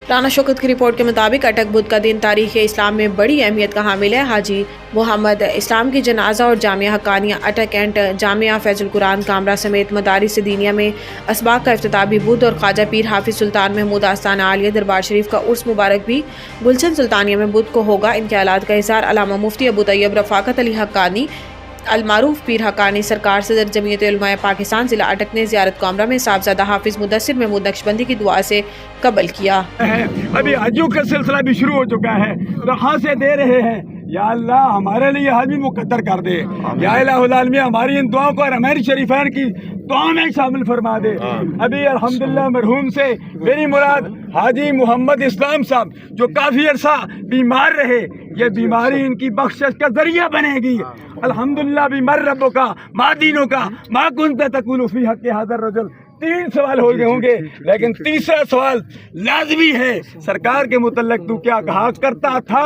राना शौकत की रिपोर्ट के मुताबिक अटक बुध का दिन तारीख़ इस्लाम में बड़ी अहमियत का हामिल है। हाजी मोहम्मद इस्लाम की जनाजा और जामिया हक्कानिया अटक एंड जामिया फैजुल कुरान कामरा समेत मदारिस दीनिया में असबाक का इफ्तिताह भी बुध और ख्वाजा पीर हाफिज सुल्तान महमूद आस्ताना आलिया दरबार शरीफ का उर्स मुबारक भी गुलशन सुल्तानिया में बुध को होगा। इन ख्यालात का इज़हार अल्लामा मुफ्ती अबू तैयब रफ़ाकत अली हक्कानी अलमारूफ पीर हक्कानी सरकार सदर जमीयत उलमाए पाकिस्तान जिला अटक ने ज़ियारत कामरा में साहबजादा हाफिज मुदस्सिर महमूद नक्शबंदी की दुआ से कबल किया। अभी हजों का सिलसिला भी शुरू हो चुका है, तो हाथ दे रहे हैं, या अल्लाह हमारे लिए हज भी मुकद्दर कर दे, या इलाहुल आलमीन हमारी इन दुआओं को और हमारी शरीफान की दुआ में शामिल फरमा दे। अभी अल्हम्दुलिल्लाह मरहूम से मेरी मुराद हाजी मोहम्मद इस्लाम साहब जो काफ़ी अरसा बीमार रहे, ये बीमारी इनकी बख्शिश का जरिया बनेगी। अल्हम्दुलिल्लाह बीमार रब्बों का मा दीनों का मा कुंत तकुलु फी हक़्क़ि हाज़ा रजुल। 3 सवाल हो गए होंगे, लेकिन तीसरा सवाल लाजमी है, सरकार के मुतल्लिक़ तू क्या कहा करता था।